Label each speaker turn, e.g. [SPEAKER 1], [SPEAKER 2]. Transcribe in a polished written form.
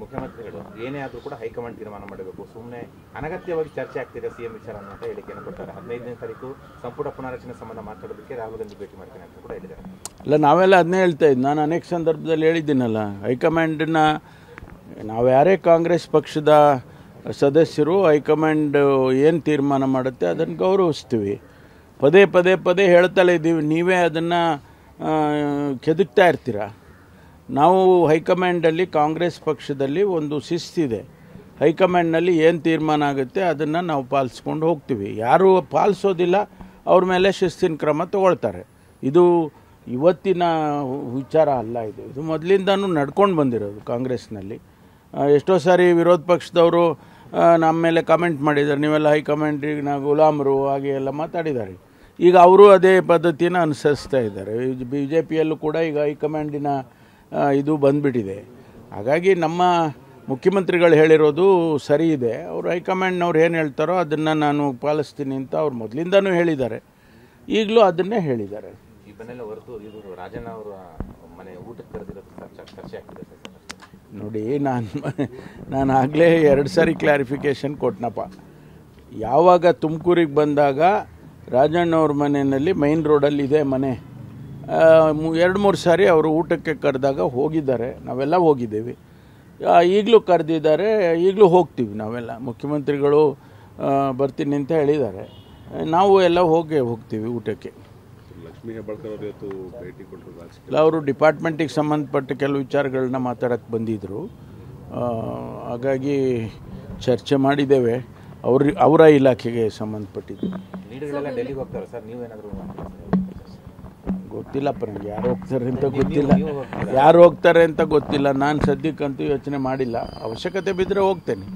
[SPEAKER 1] ಮುಖ್ಯಮಂತ್ರಿಗಳು ಏನೇ ಆದರೂ ಕೂಡ ಹೈಕಮಾಂಡ್ ತೀರ್ಮಾನ ಮಾಡಬೇಕು, ಸುಮ್ಮನೆ ಅನಗತ್ಯವಾಗಿ ಚರ್ಚೆ ಆಗ್ತಿದೆ ಸಿಎಂ ವಿಚಾರ ಅಂತ ಹೇಳಿಕೆಯನ್ನು ಕೊಡ್ತಾರೆ. 15ನೇ ತಾರೀಕು ಸಂಪುಟ ಪುನಾರಚನೆ ಸಂಬಂಧ ಮಾತಾಡೋದಕ್ಕೆ ರಾಹುಲ್ ಗಾಂಧಿ ಭೇಟಿ ಮಾಡ್ತೀನಿ ಅಂತ ಕೂಡ ಹೇಳಿದ್ದಾರೆ.
[SPEAKER 2] ಅಲ್ಲ, ನಾವೆಲ್ಲ ಅದನ್ನೇ ಹೇಳ್ತಾ ಇದ್ದು. ನಾನು ಅನೇಕ ಸಂದರ್ಭದಲ್ಲಿ ಹೇಳಿದ್ದೀನಲ್ಲ, ಹೈಕಮಾಂಡನ್ನ ನಾವು ಯಾರೇ ಕಾಂಗ್ರೆಸ್ ಪಕ್ಷದ ಸದಸ್ಯರು ಹೈಕಮಾಂಡ್ ಏನು ತೀರ್ಮಾನ ಮಾಡುತ್ತೆ ಅದನ್ನು ಗೌರವಿಸ್ತೀವಿ. ಪದೇ ಪದೇ ಪದೇ ಹೇಳ್ತಲೇ ಇದ್ದೀವಿ, ನೀವೇ ಅದನ್ನು ಕೆದಕ್ತಾ ಇರ್ತೀರ. ನಾವು ಹೈಕಮಾಂಡಲ್ಲಿ ಕಾಂಗ್ರೆಸ್ ಪಕ್ಷದಲ್ಲಿ ಒಂದು ಶಿಸ್ತಿದೆ. ಹೈಕಮಾಂಡ್ನಲ್ಲಿ ಏನು ತೀರ್ಮಾನ ಆಗುತ್ತೆ ಅದನ್ನು ನಾವು ಪಾಲಿಸ್ಕೊಂಡು ಹೋಗ್ತೀವಿ. ಯಾರು ಪಾಲಿಸೋದಿಲ್ಲ ಅವ್ರ ಮೇಲೆ ಶಿಸ್ತಿನ ಕ್ರಮ ತಗೊಳ್ತಾರೆ. ಇದು ಇವತ್ತಿನ ವಿಚಾರ ಅಲ್ಲ, ಇದು ಮೊದಲಿಂದನೂ ನಡ್ಕೊಂಡು ಬಂದಿರೋದು ಕಾಂಗ್ರೆಸ್ನಲ್ಲಿ. ಎಷ್ಟೋ ಸಾರಿ ವಿರೋಧ ಪಕ್ಷದವರು ನಮ್ಮ ಮೇಲೆ ಕಮೆಂಟ್ ಮಾಡಿದ್ದಾರೆ, ನೀವೆಲ್ಲ ಹೈಕಮಾಂಡ್ರಿಗೆ ಗುಲಾಮರು ಹಾಗೆ ಎಲ್ಲ ಮಾತಾಡಿದ್ದಾರೆ. ಈಗ ಅವರು ಅದೇ ಪದ್ಧತಿನ ಅನುಸರಿಸ್ತಾ ಇದ್ದಾರೆ. BJPಯಲ್ಲೂ ಕೂಡ ಈಗ ಹೈಕಮಾಂಡಿನ ಇದು ಬಂದುಬಿಟ್ಟಿದೆ. ಹಾಗಾಗಿ ನಮ್ಮ ಮುಖ್ಯಮಂತ್ರಿಗಳು ಹೇಳಿರೋದು ಸರಿ ಇದೆ. ಅವರು ಹೈಕಮಾಂಡ್ನವ್ರು ಏನು ಹೇಳ್ತಾರೋ ಅದನ್ನು ನಾನು ಪಾಲಿಸ್ತೀನಿ ಅಂತ ಅವ್ರು ಮೊದಲಿಂದನೂ ಹೇಳಿದ್ದಾರೆ, ಈಗಲೂ ಅದನ್ನೇ ಹೇಳಿದ್ದಾರೆ.
[SPEAKER 1] ಇದನ್ನೆಲ್ಲ ಹೊರತು ಇದು ರಾಜಣ್ಣ ಅವರ ಮನೆ ಊಟಕ್ಕೆ ಕರೆದಿರೋದು ಚರ್ಚೆ ಆಗ್ತಿದೆ
[SPEAKER 2] ನೋಡಿ. ನಾನು ಆಗಲೇ 2 ಸಾರಿ ಕ್ಲಾರಿಫಿಕೇಷನ್ ಕೊಟ್ಟನಪ್ಪ. ಯಾವಾಗ ತುಮಕೂರಿಗೆ ಬಂದಾಗ ರಾಜಣ್ಣವ್ರ ಮನೆಯಲ್ಲಿ ಮೈನ್ ರೋಡಲ್ಲಿ ಇದೆ ಮನೆ, 2-3 ಸಾರಿ ಅವರು ಊಟಕ್ಕೆ ಕರೆದಾಗ ಹೋಗಿದ್ದಾರೆ, ನಾವೆಲ್ಲ ಹೋಗಿದ್ದೀವಿ. ಈಗಲೂ ಕರೆದಿದ್ದಾರೆ, ಈಗಲೂ ಹೋಗ್ತೀವಿ ನಾವೆಲ್ಲ. ಮುಖ್ಯಮಂತ್ರಿಗಳು ಬರ್ತೀನಿ ಅಂತ ಹೇಳಿದ್ದಾರೆ, ನಾವು ಎಲ್ಲ ಹೋಗ್ತೀವಿ ಊಟಕ್ಕೆ.
[SPEAKER 3] ಲಕ್ಷ್ಮೀ ಹೆಬ್ಬಾಳ್ಕರ್ ಅವರು ಇವತ್ತು ಭೇಟಿ ಕೊಟ್ಟರು.
[SPEAKER 2] ಇಲ್ಲ, ಅವರು ಡಿಪಾರ್ಟ್ಮೆಂಟಿಗೆ ಸಂಬಂಧಪಟ್ಟ ಕೆಲವು ವಿಚಾರಗಳನ್ನ ಮಾತಾಡೋಕ್ಕೆ ಬಂದಿದ್ದರು. ಹಾಗಾಗಿ ಚರ್ಚೆ ಮಾಡಿದ್ದೇವೆ. ಅವರ ಇಲಾಖೆಗೆ ಸಂಬಂಧಪಟ್ಟಿದ್ದು.
[SPEAKER 1] ಲೀಡರ್ಗಳೆಲ್ಲ ಡೆಲ್ಲಿಗೆ ಹೋಗ್ತಾರೆ ಸರ್, ನೀವೇನಾದರೂ
[SPEAKER 2] ಗೊತ್ತಿಲ್ಲಪ್ಪ ನನಗೆ ಯಾರು ಹೋಗ್ತಾರೆ ಅಂತ ಗೊತ್ತಿಲ್ಲ. ನಾನು ಸದ್ಯಕ್ಕಂತೂ ಯೋಚನೆ ಮಾಡಿಲ್ಲ. ಅವಶ್ಯಕತೆ ಬಿದ್ದರೆ ಹೋಗ್ತೇನೆ.